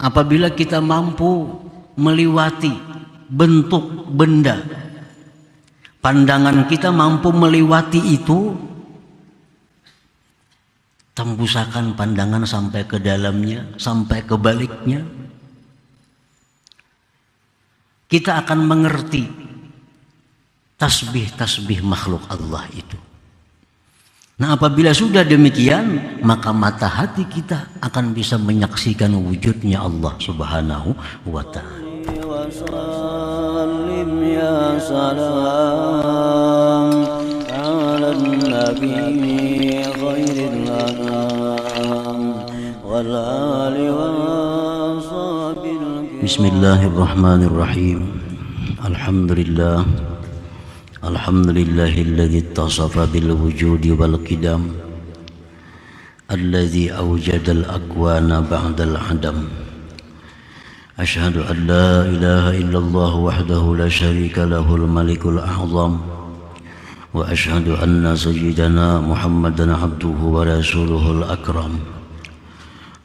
apabila kita mampu melewati bentuk benda, pandangan kita mampu melewati itu, tembusakan pandangan sampai ke dalamnya, sampai ke baliknya, kita akan mengerti tasbih-tasbih makhluk Allah itu. Nah, apabila sudah demikian, maka mata hati kita akan bisa menyaksikan wujudnya Allah Subhanahu wa ta'ala. Bismillahirrahmanirrahim. Alhamdulillah. Alhamdulillahilladzi ittasafa bil wujudi wal qidam alladzi awjadal akwana ba'dal adam. Asyhadu an la ilaha illallah wahdahu la syarika lahul malikul a'zam wa asyhadu anna sayyidana Muhammadan abduhu wa rasuluhul akram.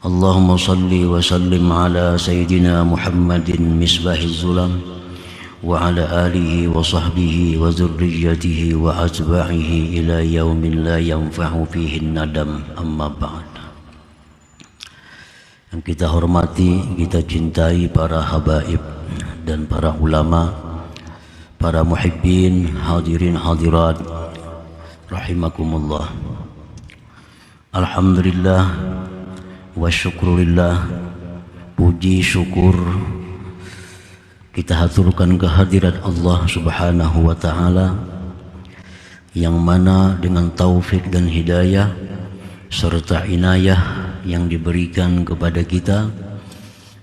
Allahumma salli wa sallim ala sayyidina Muhammadin misbahiz zulam wa ala alihi wa sahbihi wa zurriyatihi wa atba'ihi ila yaumin la yanfa'u fihi nadam, amma ba'd. Yang kita hormati, kita cintai para habaib dan para ulama, para muhibbin, hadirin hadirat rahimakumullah. Alhamdulillah wa syukurillah, puji syukur kita haturkan kehadirat Allah Subhanahu wa ta'ala, yang mana dengan taufik dan hidayah serta inayah yang diberikan kepada kita,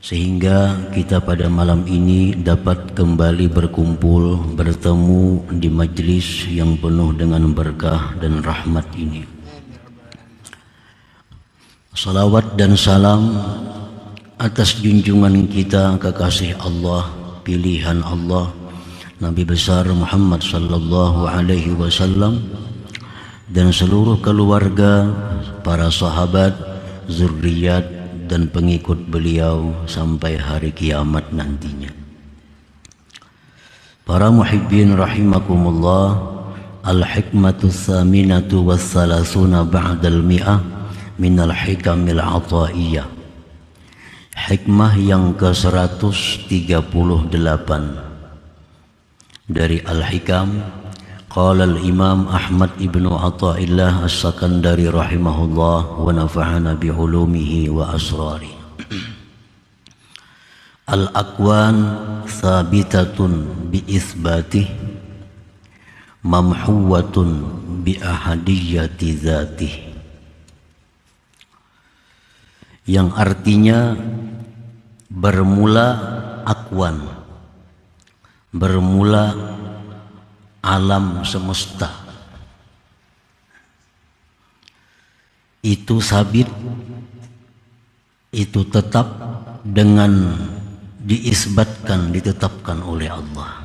sehingga kita pada malam ini dapat kembali berkumpul, bertemu di majlis yang penuh dengan berkah dan rahmat ini. Salawat dan salam atas junjungan kita, kekasih Allah, pilihan Allah, Nabi besar Muhammad sallallahu alaihi wasallam, dan seluruh keluarga, para sahabat, zuriat dan pengikut beliau sampai hari kiamat nantinya. Para muhibbin rahimakumullah, al-hikmatu tsaminatu wassalasuna ba'dal mi'ah minal hikamil ataiyah. Hikmah yang ke-138 dari Al-Hikam. Qala al-Imam Ahmad ibnu Athaillah as-Sakandari rahimahullah wa nafa'ana bi ulumihi wa asrari. Al-aqwan thabitatun bi isbatih mamhuwatun bi ahadiyyati dzatih, yang artinya bermula akwan, bermula alam semesta itu sabit, itu tetap dengan diisbatkan, ditetapkan oleh Allah.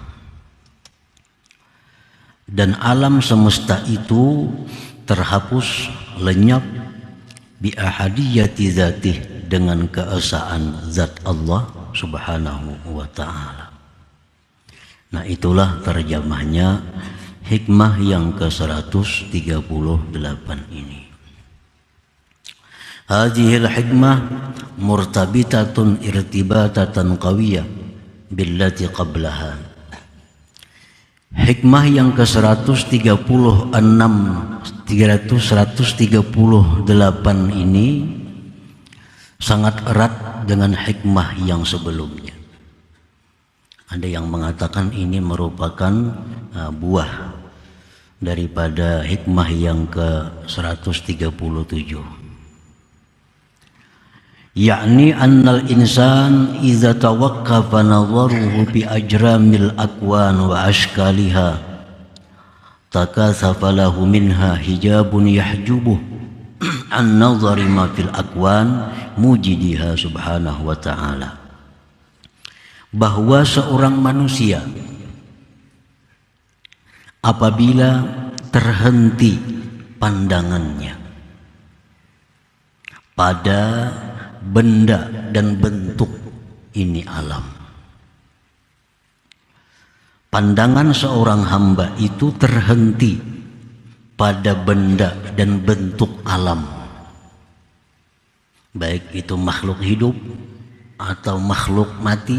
Dan alam semesta itu terhapus, lenyap bi ahadiyati dzatih, dengan keesaan zat Allah Subhanahu wa ta'ala. Nah, itulah terjemahnya hikmah yang ke-138 ini. Hadhil hikmah murtabitatun irtibatatan qawiyah billati qablaha. Hikmah yang ke-138 ini sangat erat dengan hikmah yang sebelumnya. Ada yang mengatakan ini merupakan buah daripada hikmah yang ke-137. Yakni annal insan idza tawaqqafa nadharuhu bi ajramil akwan wa ashkaliha takathafa lahu minha hijabun yahjubuh an nadhari ma fil akwan mujidiha subhanahu wa ta'ala. Bahwa seorang manusia apabila terhenti pandangannya pada benda dan bentuk ini alam. Pandangan seorang hamba itu terhenti pada benda dan bentuk alam, baik itu makhluk hidup atau makhluk mati.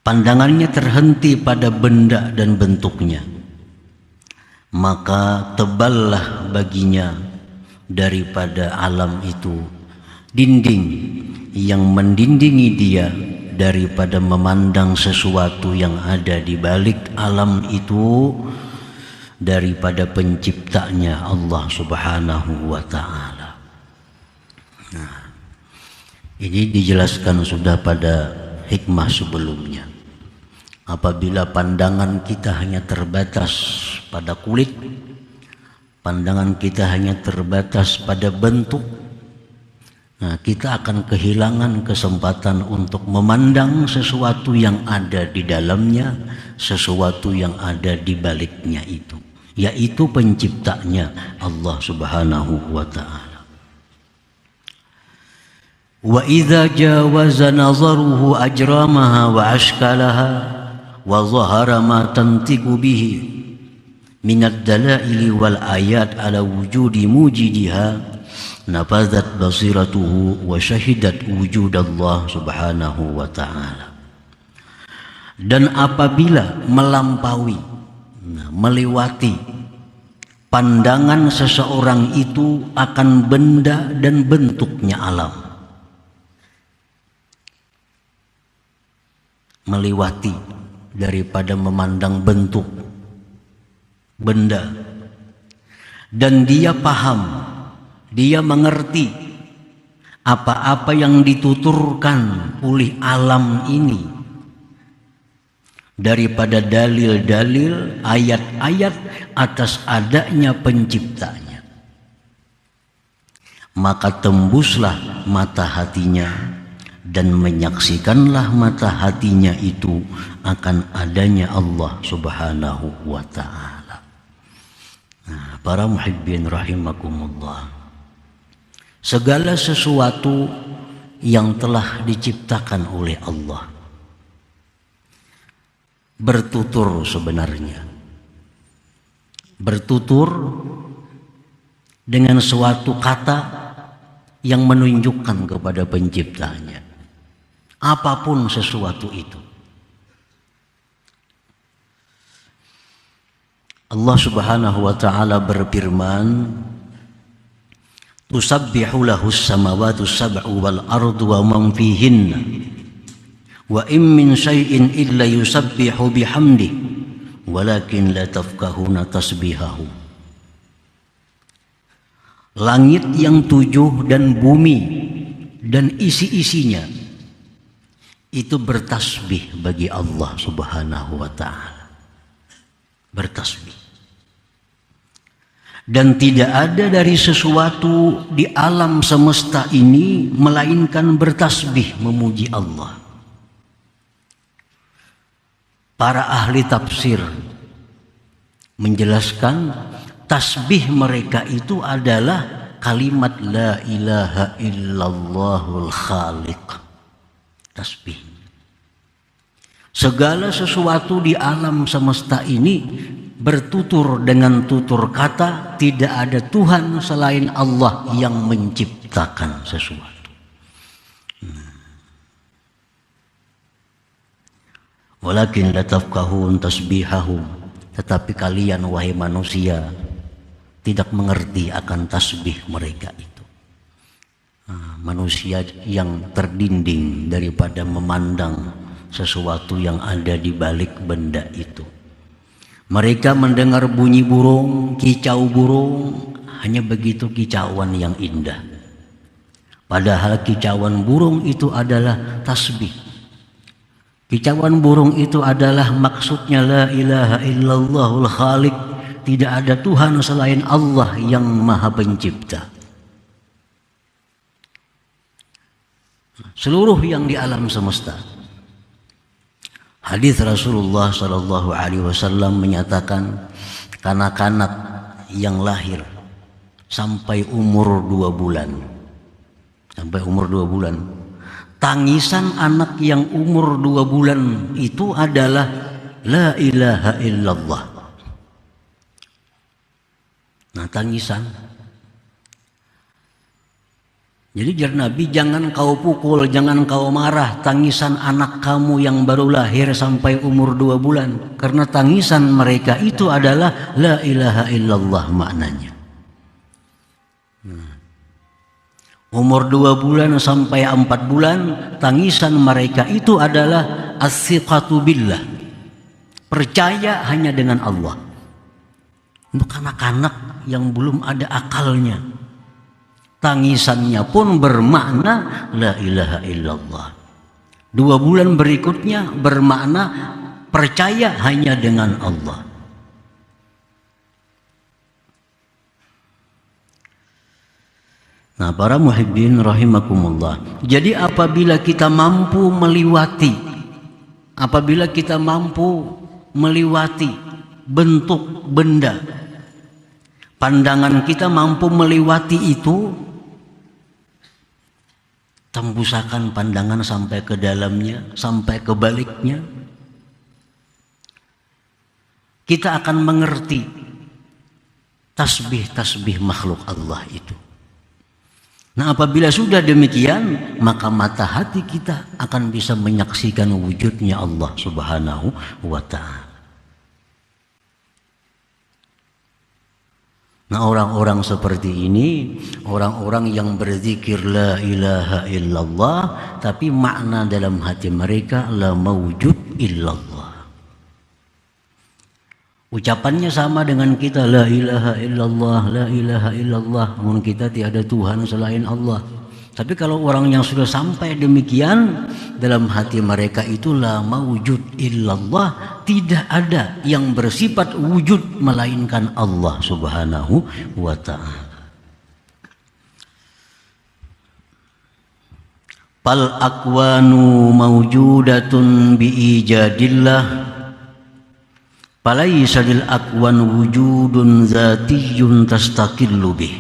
Pandangannya terhenti pada benda dan bentuknya, maka teballah baginya daripada alam itu dinding yang mendindingi dia daripada memandang sesuatu yang ada di balik alam itu daripada penciptanya Allah Subhanahu wa ta'ala. Nah, ini dijelaskan sudah pada hikmah sebelumnya. Apabila pandangan kita hanya terbatas pada kulit, pandangan kita hanya terbatas pada bentuk, nah, kita akan kehilangan kesempatan untuk memandang sesuatu yang ada di dalamnya, sesuatu yang ada di baliknya itu, yaitu penciptanya Allah Subhanahu wa ta'ala. Wa idza jawaza nazaruhu ajramaha wa ashkalaha wa zahara ma tantiqu bihi min ad-dalail wal ayat ala wujudi mujidiha nafazat basiratuhu wa syahidat wujud Allah Subhanahu wa ta'ala. Dan apabila melampaui, melewati pandangan seseorang itu akan benda dan bentuknya alam, melewati daripada memandang bentuk benda, dan dia paham, dia mengerti apa-apa yang dituturkan oleh alam ini daripada dalil-dalil, ayat-ayat atas adanya penciptanya, maka tembuslah mata hatinya dan menyaksikanlah mata hatinya itu akan adanya Allah Subhanahu wa ta'ala. Nah, para muhibbin rahimakumullah, segala sesuatu yang telah diciptakan oleh Allah bertutur sebenarnya, bertutur dengan suatu kata yang menunjukkan kepada penciptanya, apapun sesuatu itu. Allah Subhanahu wa ta'ala berfirman, tusabbihu lahus samawati sab'u wal ardu wa man fihinna wa in min syai'in illa yusabbihu bihamdi walakin la tafqahuna tasbihahu. Langit yang 7 dan bumi dan isi-isinya itu bertasbih bagi Allah Subhanahu wa ta'ala, bertasbih. Dan tidak ada dari sesuatu di alam semesta ini melainkan bertasbih memuji Allah. Para ahli tafsir menjelaskan tasbih mereka itu adalah kalimat la ilaha illallahul khaliq. Tasbih. Segala sesuatu di alam semesta ini bertutur dengan tutur kata tidak ada Tuhan selain Allah yang menciptakan sesuatu. Walakin la tafqahun tasbihahum, tetapi kalian wahai manusia tidak mengerti akan tasbih mereka itu. Manusia yang terdinding daripada memandang sesuatu yang ada di balik benda itu. Mereka mendengar bunyi burung, kicau burung, hanya begitu kicauan yang indah. Padahal kicauan burung itu adalah tasbih. Kicauan burung itu adalah maksudnya la ilaha illallahul khaliq. Tidak ada Tuhan selain Allah yang maha pencipta. Seluruh yang di alam semesta. Hadis Rasulullah sallallahu alaihi wasallam menyatakan kanak-kanak yang lahir sampai umur 2 bulan. Sampai umur 2 bulan. Tangisan anak yang umur 2 bulan itu adalah la ilaha illallah. Nah, tangisan. Jadi jar Nabi, jangan kau pukul, jangan kau marah tangisan anak kamu yang baru lahir sampai umur 2 bulan. Karena tangisan mereka itu adalah la ilaha illallah maknanya. Umur 2 bulan sampai 4 bulan, tangisan mereka itu adalah as-siqatu billah. Percaya hanya dengan Allah. Untuk anak-anak yang belum ada akalnya, tangisannya pun bermakna la ilaha illallah. 2 bulan berikutnya bermakna percaya hanya dengan Allah. Nah, para muhibbin rahimakumullah. Jadi apabila kita mampu melewati bentuk benda, pandangan kita mampu melewati itu, tembusakan pandangan sampai ke dalamnya, sampai ke baliknya, kita akan mengerti tasbih-tasbih makhluk Allah itu. Nah, apabila sudah demikian, maka mata hati kita akan bisa menyaksikan wujudnya Allah Subhanahu wa ta'ala. Nah, orang-orang seperti ini, orang-orang yang berzikir la ilaha illallah, tapi makna dalam hati mereka la mawjud illallah. Ucapannya sama dengan kita, la ilaha illallah, la ilaha illallah. Namun kita tiada Tuhan selain Allah. Tapi kalau orang yang sudah sampai demikian, dalam hati mereka itu la mawjud illallah, tidak ada yang bersifat wujud melainkan Allah Subhanahu wa ta'ala. Fal akwanu mawjudatun biijadillah, falaysa lil akwan wujudun zatiyyun tastaqillu bih,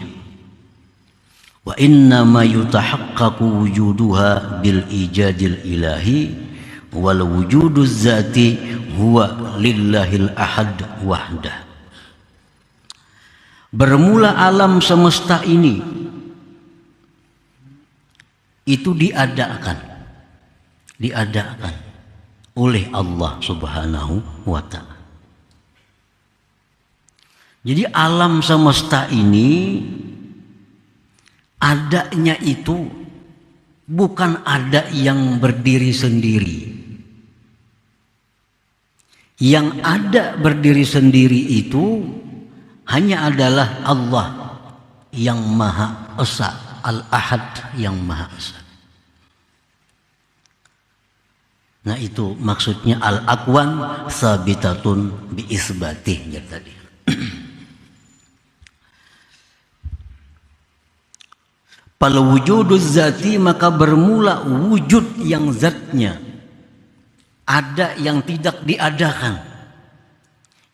wa inna ma yutahaqqaqu wujuduha bil ijadil ilahi, wal wujuduz zati huwa lillahil ahad wahdah. Bermula alam semesta ini itu diadakan oleh Allah Subhanahu wa ta'ala. Jadi alam semesta ini adanya itu bukan ada yang berdiri sendiri. Yang ada berdiri sendiri itu hanya adalah Allah yang Maha Esa, Al-Ahad yang Maha Esa. Nah, itu maksudnya al-akwan sabitatun bi isbatih tadi. Pal wujuduz zati, maka bermula wujud yang zatnya ada yang tidak diadakan,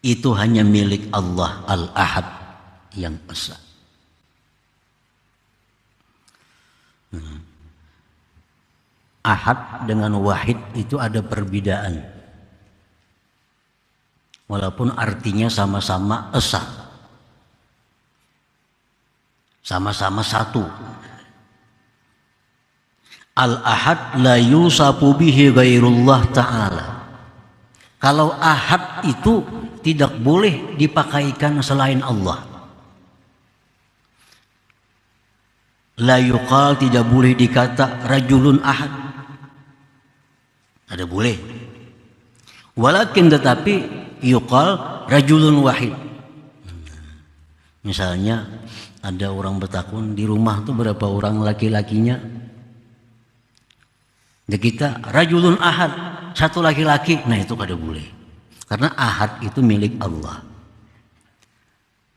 itu hanya milik Allah Al-Ahad yang Esa. Ahad dengan wahid itu ada perbedaan, walaupun artinya sama-sama Esa, sama-sama satu. Al-Ahad la yusafu bihi ghairullah ta'ala. Kalau ahad itu tidak boleh dipakaikan selain Allah. La yuqal, tidak boleh dikata rajulun ahad. Ada boleh. Walakin tetapi yuqal rajulun wahid. Misalnya ada orang bertakun di rumah tuh berapa orang laki-lakinya? Ya kita rajulun ahad, satu laki-laki, nah itu kada boleh. Karena ahad itu milik Allah.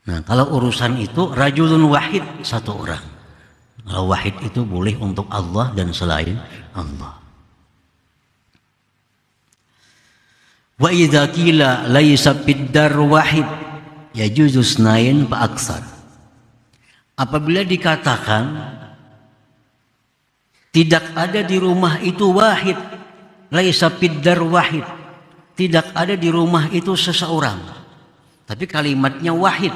Nah, kalau urusan itu rajulun wahid, satu orang. Kalau wahid itu boleh untuk Allah dan selain Allah. Wa idza qila laisa biddar wahid yajuzu snain fa aksar. Apabila dikatakan tidak ada di rumah itu wahid, laisa fiddar wahid, tidak ada di rumah itu seseorang, tapi kalimatnya wahid,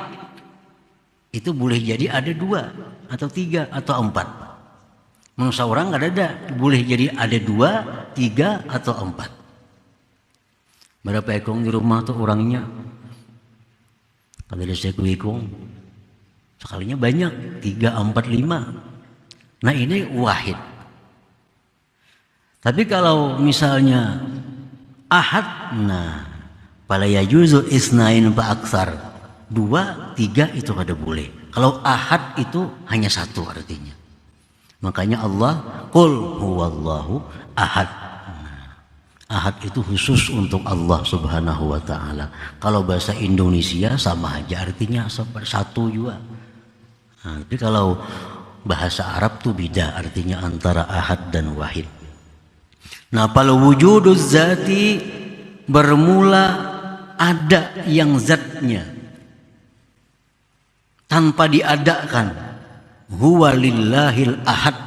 itu boleh jadi ada 2 atau 3 atau 4. Menurut seorang nggak ada, boleh jadi ada 2, 3 atau 4. Berapa ekong di rumah tuh orangnya? Kalau ada ekong, sekalinya banyak, 3, 4, 5. Nah ini wahid. Tapi kalau misalnya ahad, nah fala yajuzu isnain fa aksar, 2, 3 itu kada boleh. Kalau ahad itu hanya 1 artinya. Makanya Allah qul huwallahu ahad. Ahad itu khusus untuk Allah Subhanahu wa ta'ala. Kalau bahasa Indonesia sama aja artinya 1 juga. Nah, tapi kalau bahasa Arab tuh beda artinya antara ahad dan wahid. Nah, kalau wujuduz zati bermula ada yang zatnya tanpa diadakan, huwa lillahil ahad,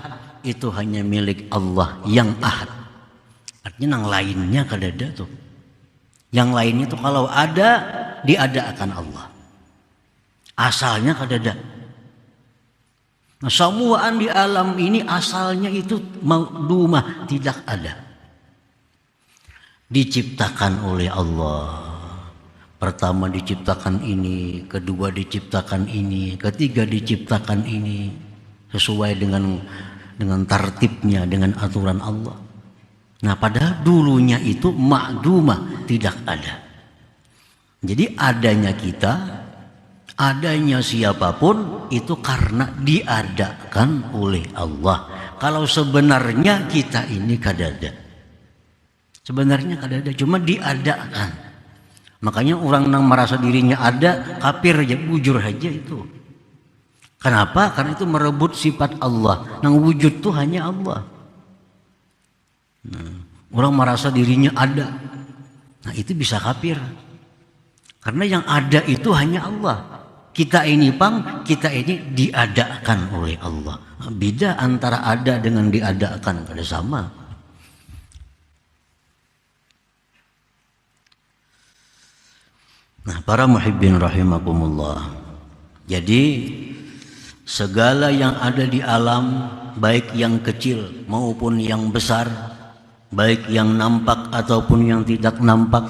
itu hanya milik Allah yang ahad. Artinya yang lainnya kada ada tuh. Yang lainnya tuh kalau ada diadakan Allah. Asalnya kada ada. Nah, semuaan di alam ini asalnya itu maudumah, tidak ada. Diciptakan oleh Allah. Pertama diciptakan ini, kedua diciptakan ini, ketiga diciptakan ini, sesuai dengan tertibnya, dengan aturan Allah. Nah, padahal dulunya itu ma'dumah, tidak ada. Jadi adanya kita, adanya siapapun itu karena diadakan oleh Allah. Kalau sebenarnya kita ini kada ada. Sebenarnya kada ada, cuma diadakan. Makanya orang yang merasa dirinya ada, kafir aja, bujur aja itu. Kenapa? Karena itu merebut sifat Allah. Yang wujud itu hanya Allah. Nah, orang merasa dirinya ada. Nah, itu bisa kafir. Karena yang ada itu hanya Allah. Kita ini kita ini diadakan oleh Allah. Beda antara ada dengan diadakan, kada sama. Nah, para muhibbin rahimakumullah. Jadi segala yang ada di alam, baik yang kecil maupun yang besar, baik yang nampak ataupun yang tidak nampak,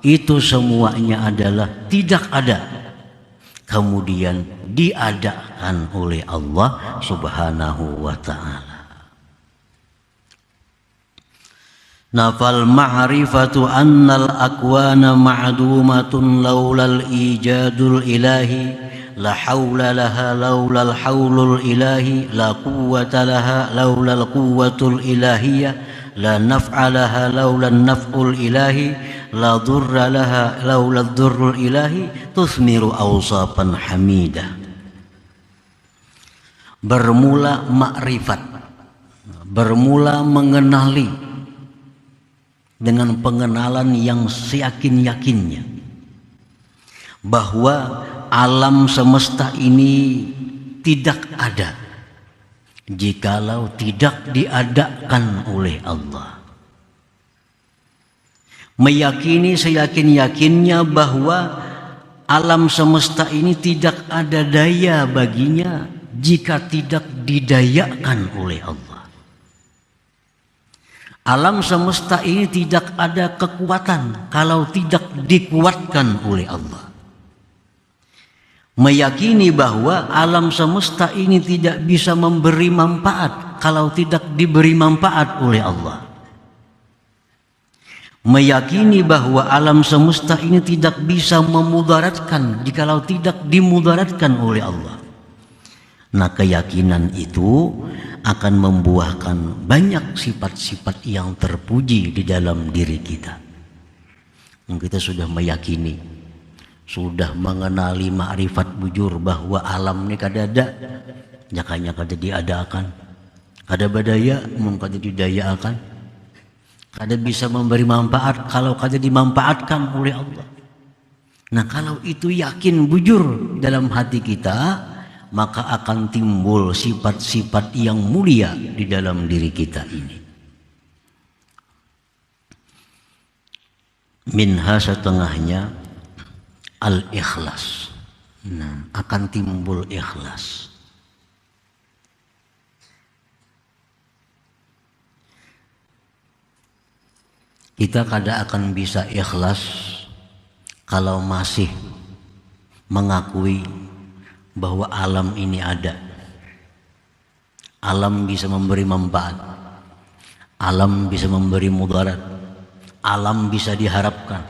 itu semuanya adalah tidak ada, kemudian diadakan oleh Allah Subhanahu wa ta'ala. Nafal ma'rifatu annal akwana ma'dumatun laulal ijadul ilahi, la hawla laha laulal hawlul ilahi, la quwwata laha laulal quwwatul ilahiyah, la naf'a laha laulal naf'ul ilahi, la durra laha laulal durrul ilahi, tusmiru awsafan hamidah. Bermula makrifat, bermula mengenali dengan pengenalan yang seyakin-yakinnya bahwa alam semesta ini tidak ada jikalau tidak diadakan oleh Allah. Meyakini seyakin-yakinnya bahwa alam semesta ini tidak ada daya baginya jika tidak didayakan oleh Allah. Alam semesta ini tidak ada kekuatan kalau tidak dikuatkan oleh Allah. Meyakini bahwa alam semesta ini tidak bisa memberi manfaat kalau tidak diberi manfaat oleh Allah. Meyakini bahwa alam semesta ini tidak bisa memudaratkan jikalau tidak dimudaratkan oleh Allah. Nah, keyakinan itu akan membuahkan banyak sifat-sifat yang terpuji di dalam diri kita. Kita sudah meyakini, sudah mengenali ma'rifat bujur bahwa alam ini kada ada, jakanya kada diadakan, kada badaya mun kada didayakan, kada bisa memberi manfaat kalau kada dimanfaatkan oleh Allah. Nah, kalau itu yakin bujur dalam hati kita, maka akan timbul sifat-sifat yang mulia di dalam diri kita ini. Minha setengahnya al-ikhlas. Nah, akan timbul ikhlas. Kita kada akan bisa ikhlas kalau masih mengakui bahwa alam ini ada. Alam bisa memberi manfaat. Alam bisa memberi mudarat. Alam bisa diharapkan.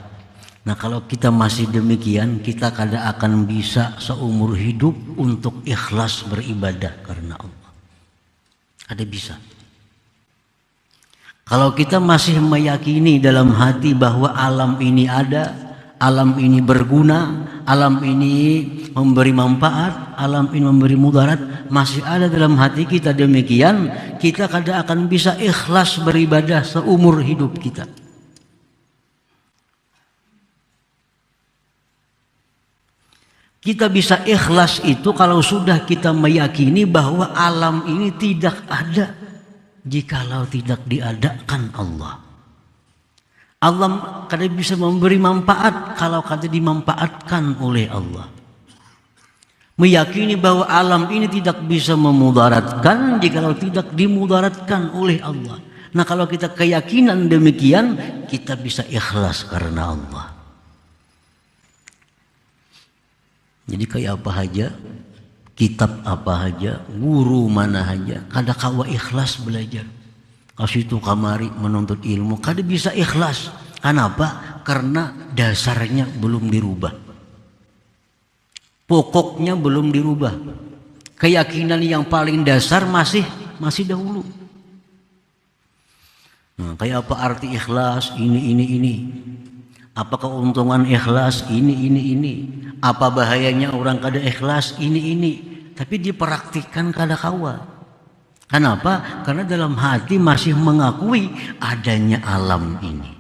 Nah, kalau kita masih demikian, kita kada akan bisa seumur hidup untuk ikhlas beribadah karena Allah. Kada bisa. Kalau kita masih meyakini dalam hati bahwa alam ini ada, alam ini berguna, alam ini memberi manfaat, alam ini memberi mudarat, masih ada dalam hati kita demikian, kita kada akan bisa ikhlas beribadah seumur hidup kita. Kita bisa ikhlas itu kalau sudah kita meyakini bahwa alam ini tidak ada jikalau tidak diadakan Allah. Allah kada bisa memberi manfaat kalau kada dimanfaatkan oleh Allah. Meyakini bahwa alam ini tidak bisa memudaratkan jikalau tidak dimudaratkan oleh Allah. Nah, kalau kita keyakinan demikian, kita bisa ikhlas karena Allah. Jadi kayak apa aja, kitab apa aja, guru mana aja, kada kawa ikhlas belajar. Kasih itu kamari menuntut ilmu, kada bisa ikhlas. Kenapa? Karena dasarnya belum dirubah. Pokoknya belum dirubah. Keyakinan yang paling dasar masih dahulu. Nah, kayak apa arti ikhlas? Ini. Apa keuntungan ikhlas? Ini. Apa bahayanya orang kada ikhlas? Ini. Tapi dipraktikkan kada kawa. Kenapa? Karena dalam hati masih mengakui adanya alam ini.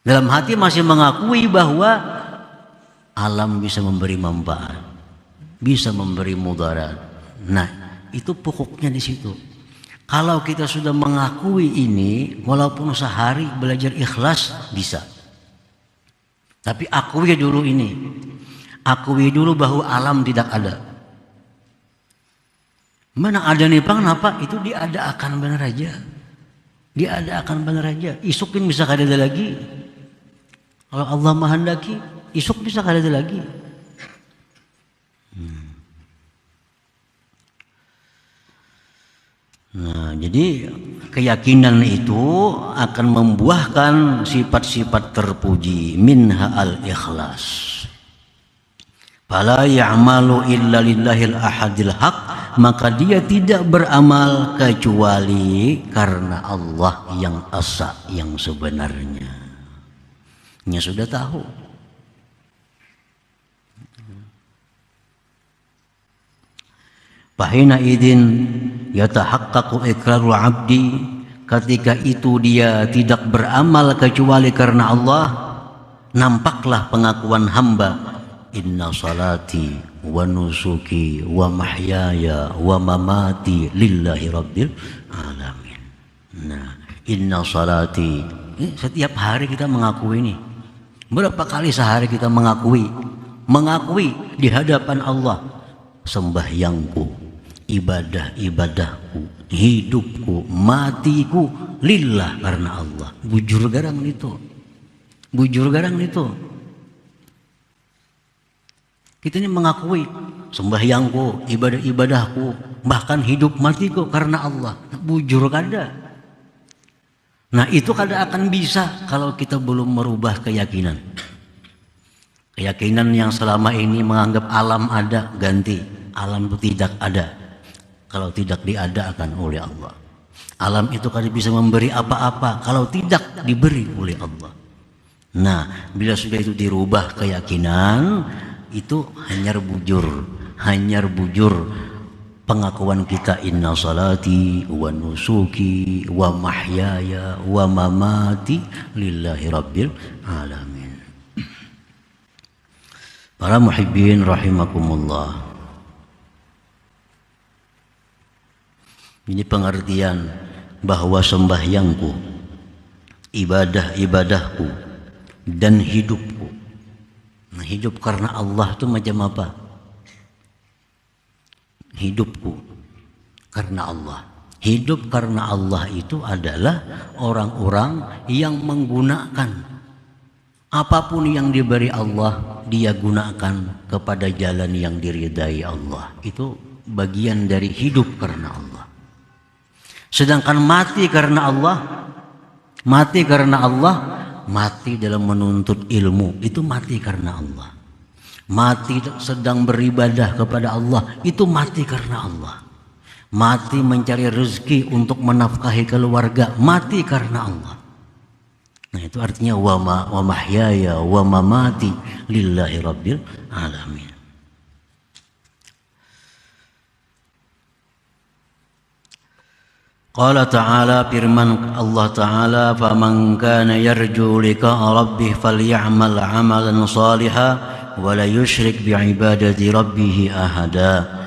Dalam hati masih mengakui bahwa alam bisa memberi manfaat, bisa memberi mudarat. Nah, itu pokoknya di situ. Kalau kita sudah mengakui ini, walaupun sehari belajar ikhlas bisa. Tapi akui dulu ini. Akui dulu bahwa alam tidak ada. Mana ada nih Bang, kenapa? Itu diadakan benar aja. Diadakan benar aja. Isukin bisa kada ada lagi. Kalau Allah menghendaki, isuk bisa kada ada lagi. Nah, jadi keyakinan itu akan membuahkan sifat-sifat terpuji. Minha al-ikhlas. Fala ya'malu illa lillahil ahadil haq, maka dia tidak beramal kecuali karena Allah yang asa, yang sebenarnya. Nya sudah tahu. Fahina idin yatahaqqaqu iqrarul abdi, ketika itu dia tidak beramal kecuali karena Allah, nampaklah pengakuan hamba, inna salati wa nusuki wa mahyaya wa mamati lillahi rabbil alamin. Nah, inna salati, setiap hari kita mengakui ini. Berapa kali sehari kita mengakui di hadapan Allah, sembahyangku, ibadahku, hidupku, matiku lillah, karena Allah. Bujur garang itu. Kita ini mengakui sembahyangku, ibadahku, bahkan hidup matiku karena Allah. Bujur kada. Nah, itu kada akan bisa kalau kita belum merubah keyakinan. Keyakinan yang selama ini menganggap alam ada, ganti. Alam itu tidak ada kalau tidak diadakan oleh Allah. Alam itu kada bisa memberi apa-apa kalau tidak diberi oleh Allah. Nah, bila sudah itu dirubah keyakinan, itu hanyar bujur pengakuan kita, inna salati wa nusuki wa mahyaya wa mamati lillahi rabbil alamin. Para muhibbin rahimakumullah. Ini pengertian bahwa sembahyangku, ibadah-ibadahku, dan hidupku. Nah, hidup karena Allah itu macam apa? Hidupku karena Allah. Hidup karena Allah itu adalah orang-orang yang menggunakan apapun yang diberi Allah, dia gunakan kepada jalan yang diridai Allah. Itu bagian dari hidup karena Allah. Sedangkan mati karena Allah, mati dalam menuntut ilmu, itu mati karena Allah. Mati sedang beribadah kepada Allah, itu mati karena Allah. Mati mencari rezeki untuk menafkahi keluarga, mati karena Allah. Nah, itu artinya wa mahyaya wa mamati lillahi rabbil alamin. Qala ta'ala, firman Allah Ta'ala, faman kana yarju liqa'a rabbih falyamal 'amalan shalihan wa la yusyrik bi'ibadati rabbih ahada.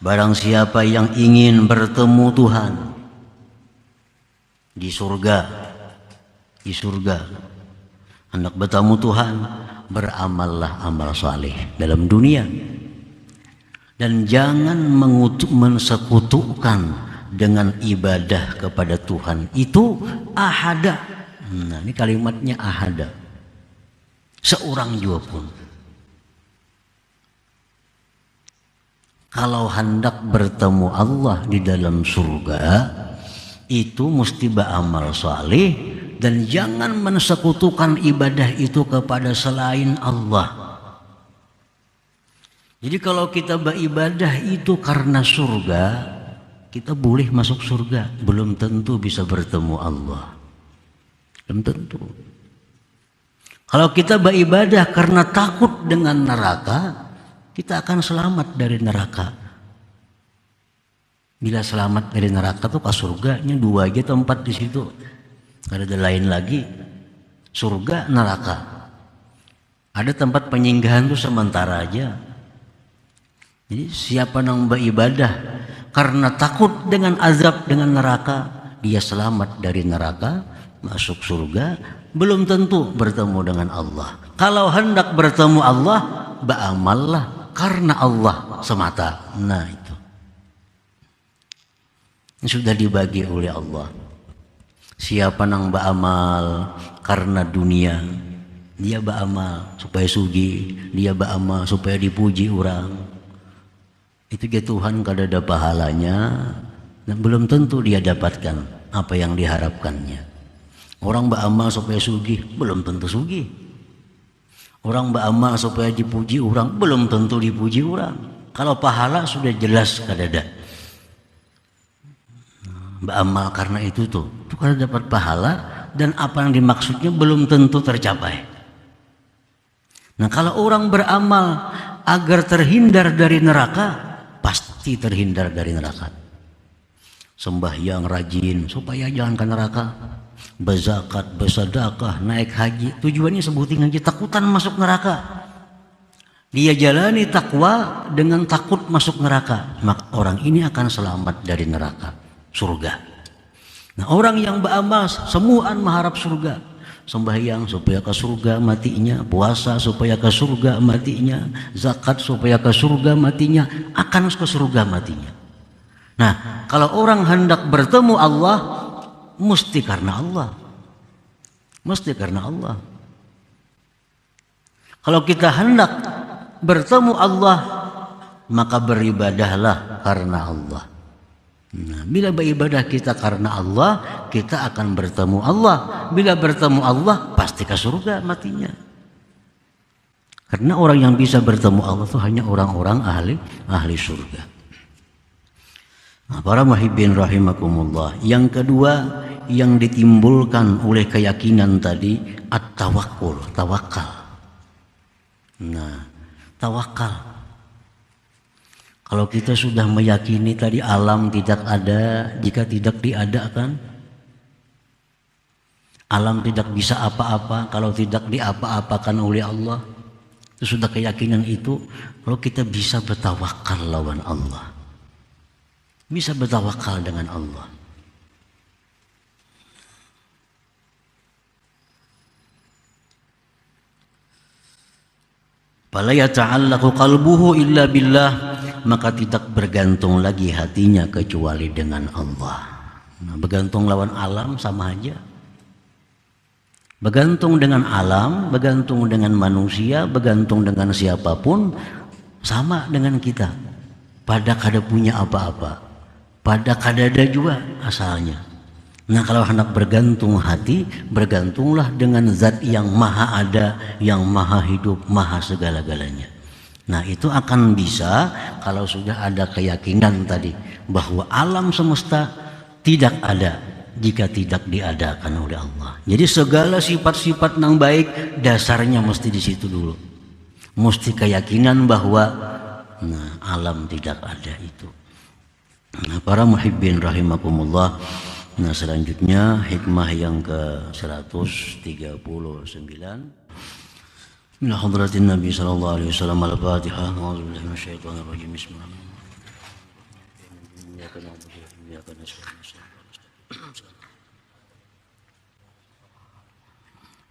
Barang siapa yang ingin bertemu Tuhan di surga, hendak bertemu Tuhan, beramallah amal saleh dalam dunia dan jangan mensekutukan dengan ibadah kepada Tuhan itu ahada. Nah, ini kalimatnya ahada, seorang juga pun. Kalau hendak bertemu Allah di dalam surga, itu mesti beramal saleh dan jangan mensekutukan ibadah itu kepada selain Allah. Jadi kalau kita beribadah itu karena surga, kita boleh masuk surga, belum tentu bisa bertemu Allah. Belum tentu. Kalau kita beribadah karena takut dengan neraka, kita akan selamat dari neraka. Bila selamat dari neraka tuh ke surganya dua aja tempat di situ. Ada lain lagi. Surga, neraka. Ada tempat penyinggahan tuh sementara aja. Jadi siapa yang beribadah karena takut dengan azab dengan neraka, dia selamat dari neraka, masuk surga, belum tentu bertemu dengan Allah. Kalau hendak bertemu Allah, beramallah karena Allah semata. Nah, itu ini sudah dibagi oleh Allah. Siapa yang beramal karena dunia, dia beramal supaya sugi, dia beramal supaya dipuji orang. Itu dia Tuhan kada ada pahalanya dan belum tentu dia dapatkan apa yang diharapkannya. Orang beramal supaya sugih, belum tentu sugih. Orang beramal supaya dipuji orang, belum tentu dipuji orang. Kalau pahala sudah jelas kada ada. Beramal karena itu kada dapat pahala dan apa yang dimaksudnya belum tentu tercapai. Nah, kalau orang beramal agar terhindar dari neraka, pasti terhindar dari neraka. Sembahyang rajin supaya jangan ke neraka. Berzakat, bersedekah, naik haji, tujuannya sebutin aja takutan masuk neraka. Dia jalani takwa dengan takut masuk neraka, maka orang ini akan selamat dari neraka, surga. Nah, orang yang beramal semuaan mengharap surga. Sembahyang supaya ke surga matinya, puasa supaya ke surga matinya, zakat supaya ke surga matinya, akan ke surga matinya. Nah, kalau orang hendak bertemu Allah, mesti karena Allah. Mesti karena Allah. Kalau kita hendak bertemu Allah, maka beribadahlah karena Allah. Nah, bila beribadah kita karena Allah, kita akan bertemu Allah. Bila bertemu Allah, pasti ke surga matinya. Karena orang yang bisa bertemu Allah itu hanya orang-orang ahli surga. Nah, para muhibbin rahimakumullah. Yang kedua yang ditimbulkan oleh keyakinan tadi, at-tawakkul, tawakal. Nah, tawakal. Kalau kita sudah meyakini tadi alam tidak ada jika tidak diadakan, alam tidak bisa apa-apa kalau tidak diapa-apakan oleh Allah, itu sudah keyakinan itu, kalau kita bisa bertawakal lawan Allah. bisa bertawakal dengan Allah. Fala yata'allaqu qalbuhu illa billah, maka tidak bergantung lagi hatinya kecuali dengan Allah. Nah, bergantung lawan alam sama aja. Bergantung dengan alam, bergantung dengan manusia, bergantung dengan siapapun sama dengan kita. Pada kada punya apa-apa, pada kada ada juga asalnya. Nah, kalau hendak bergantung hati, bergantunglah dengan zat yang maha ada, yang maha hidup, maha segala-galanya. Nah, itu akan bisa kalau sudah ada keyakinan tadi bahwa alam semesta tidak ada jika tidak diadakan oleh Allah. Jadi segala sifat-sifat yang baik dasarnya mesti di situ dulu. Mesti keyakinan bahwa alam tidak ada itu. Nah, para muhibbin rahimakumullah. Nah, selanjutnya hikmah yang ke-139 min hadratin Nabi sallallahu alaihi wasallam al-Fatihah. A'udzubillahi minasyaitonir rajim. Bismillahirrahmanirrahim.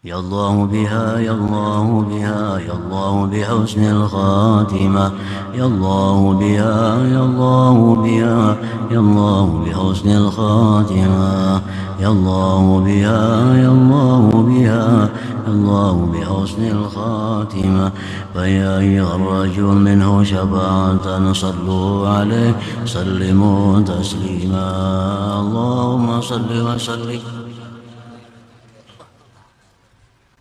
يا الله بها يا الله بها يا الله بحسن الخاتمة يا الله بها يا الله بها يا الله بحسن الخاتمة يا الله بها يا الله بها يا الله بحسن الخاتمة فيا أيها الرجل منه شفاعة صلوا عليه سلموا تسليما اللهم صل وسلم